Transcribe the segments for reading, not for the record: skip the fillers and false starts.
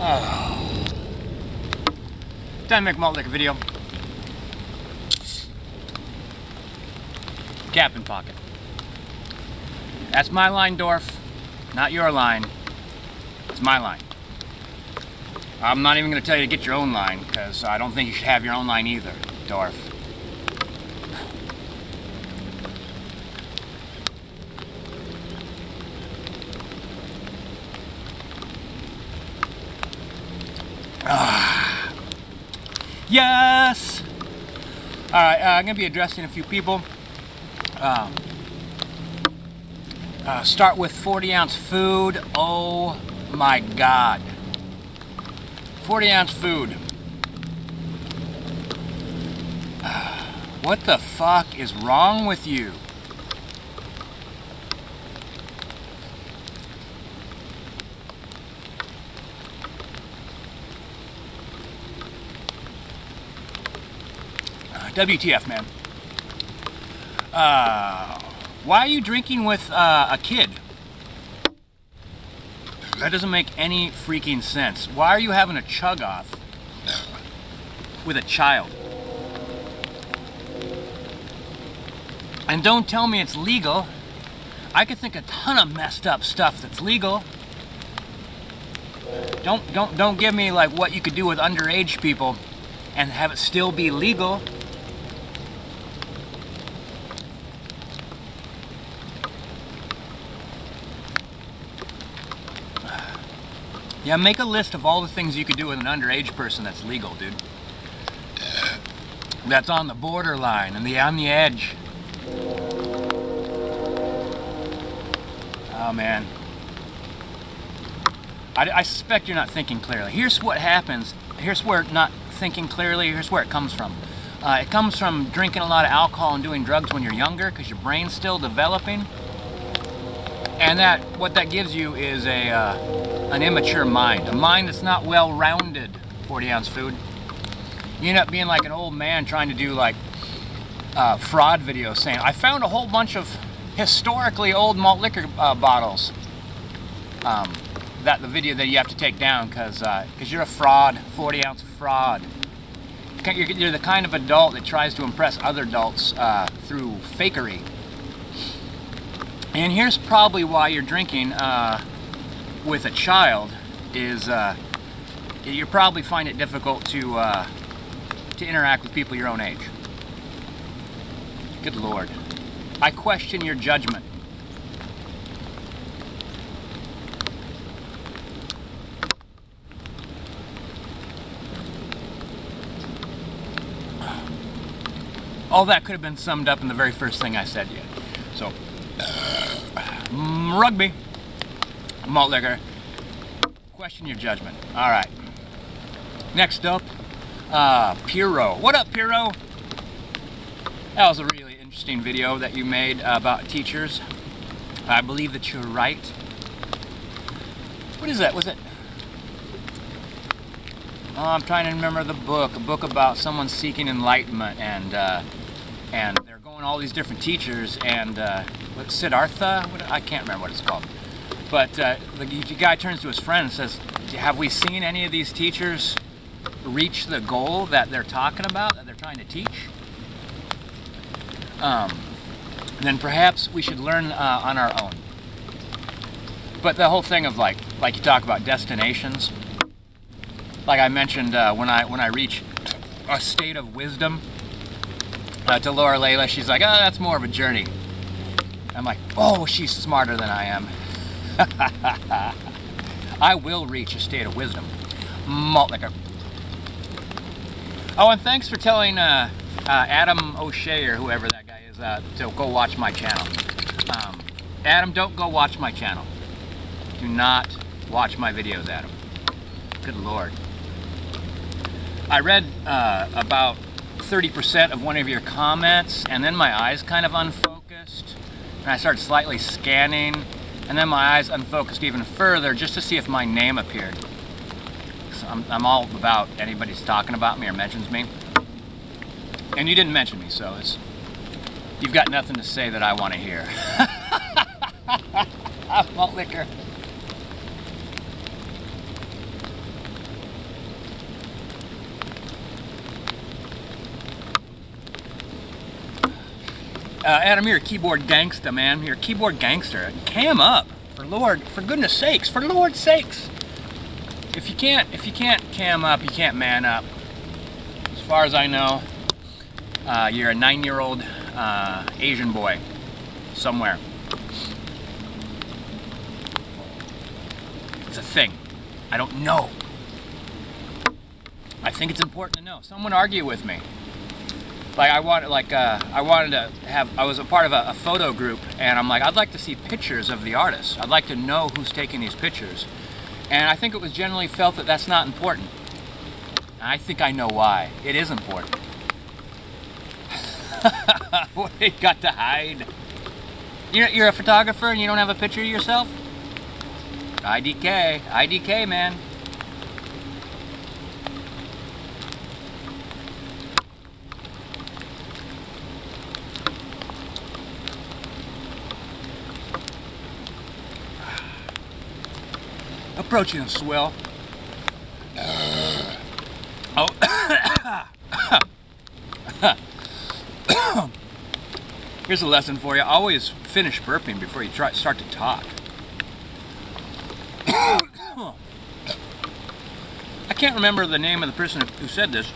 Oh. Time to make malt liquor video. Captain pocket. That's my line, Dorf. Not your line. It's my line. I'm not even going to tell you to get your own line, because I don't think you should have your own line either, Dorf. Yes! Alright, I'm going to be addressing a few people. Start with 40-ounce food. Oh my God. 40-ounce food. What the fuck is wrong with you? WTF, man. Why are you drinking with a kid? That doesn't make any freaking sense. Why are you having a chug off with a child? And don't tell me it's legal. I could think a ton of messed up stuff that's legal. Don't give me like what you could do with underage people and have it still be legal. Yeah, make a list of all the things you could do with an underage person that's legal, dude. That's on the borderline and on the edge. Oh man. I suspect you're not thinking clearly. Here's what happens. Here's where not thinking clearly, here's where it comes from. It comes from drinking a lot of alcohol and doing drugs when you're younger because your brain's still developing. And what that gives you is an immature mind, a mind that's not well-rounded. 40-ounce food. You end up being like an old man trying to do like fraud videos saying, I found a whole bunch of historically old malt liquor bottles. The video that you have to take down because you're a fraud, 40-ounce fraud. You're the kind of adult that tries to impress other adults through fakery. And here's probably why you're drinking with a child is you probably find it difficult to interact with people your own age. Good Lord. I question your judgment. All that could have been summed up in the very first thing I said to you. So, rugby, malt liquor, question your judgment. All right. Next up, Piro. What up, Piro? That was a really interesting video that you made about teachers. I believe that you're right. What is that? Was it? Oh, I'm trying to remember the book. A book about someone seeking enlightenment, and they're going all these different teachers, and Siddhartha? I can't remember what it's called. But the guy turns to his friend and says, have we seen any of these teachers reach the goal that they're talking about, that they're trying to teach? Then perhaps we should learn on our own. But the whole thing of like you talk about destinations, like I mentioned, when I reach a state of wisdom, to Laura Layla, she's like, oh, that's more of a journey. I'm like, oh, she's smarter than I am. I will reach a state of wisdom. Malt liquor. Oh, and thanks for telling Adam O'Shea or whoever that guy is to go watch my channel. Adam, don't go watch my channel. Do not watch my videos, Adam. Good Lord. I read about 30% of one of your comments, and then my eyes kind of unfocused, and I started slightly scanning, and then my eyes unfocused even further just to see if my name appeared. So I'm all about anybody's talking about me or mentions me, and you didn't mention me, so you've got nothing to say that I want to hear. Malt liquor. Adam, you're a keyboard gangster, man. You're a keyboard gangster. Cam up, for goodness sakes, for Lord's sakes. If you can't cam up, you can't man up. As far as I know, you're a 9-year-old Asian boy somewhere. It's a thing. I don't know. I think it's important to know. Someone argue with me. Like I wanted to have. I was a part of a photo group, and I'm like, I'd like to see pictures of the artists. I'd like to know who's taking these pictures. And I think it was generally felt that that's not important. I think I know why. It is important. What do you got to hide? You're a photographer and you don't have a picture of yourself? IDK, man. Approaching a swell. Oh. Here's a lesson for you. Always finish burping before you start to talk. I can't remember the name of the person who said this,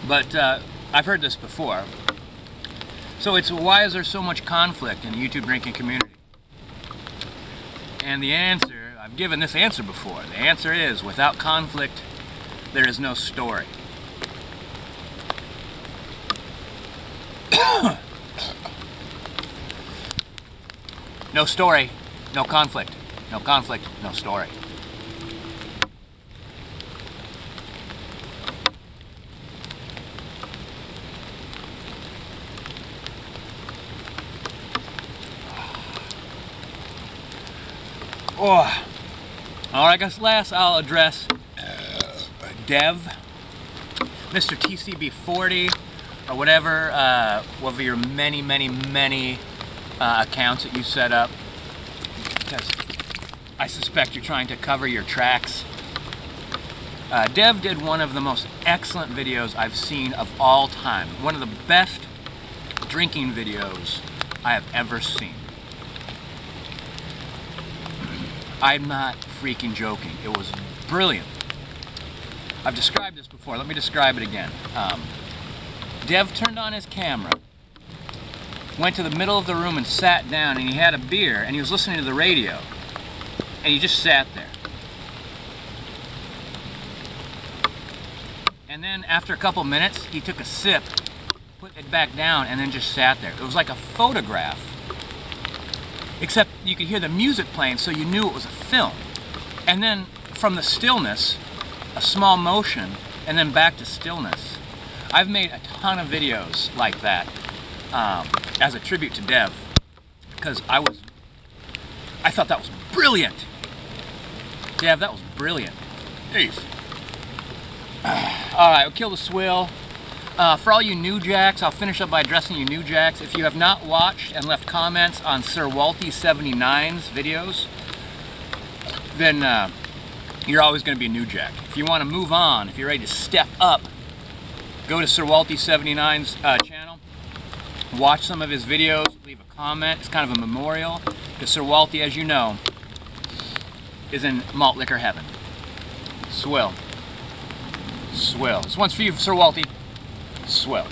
but I've heard this before. So it's, why is there so much conflict in the YouTube drinking community? And the answer, I've given this answer before. The answer is, without conflict, there is no story. No story, no conflict. No conflict, no story. Oh. All right, I guess last I'll address Dev, Mr. TCB40, or whatever of your many accounts that you set up, because I suspect you're trying to cover your tracks. Dev did one of the most excellent videos I've seen of all time. One of the best drinking videos I have ever seen. I'm not freaking joking. It was brilliant. I've described this before. Let me describe it again. Dev turned on his camera, went to the middle of the room and sat down, and he had a beer and he was listening to the radio, and he just sat there. And then after a couple minutes he took a sip, put it back down, and then just sat there. It was like a photograph, except you could hear the music playing, so you knew it was a film. And then from the stillness, a small motion, and then back to stillness. I've made a ton of videos like that as a tribute to Dev, because I thought that was brilliant. Dev, that was brilliant. Jeez. Alright, we'll kill the swill. For all you new jacks, I'll finish up by addressing you new jacks. If you have not watched and left comments on Sir Walty79's videos, then you're always going to be a new jack. If you want to move on, if you're ready to step up, go to Sir Walty79's channel, watch some of his videos, leave a comment. It's kind of a memorial, because Sir Walty, as you know, is in malt liquor heaven. Swill. Swill. This one's for you, Sir Walty. Swill.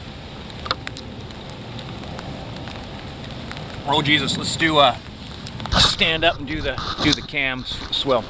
Oh Jesus, let's stand up and do the cams. Swill.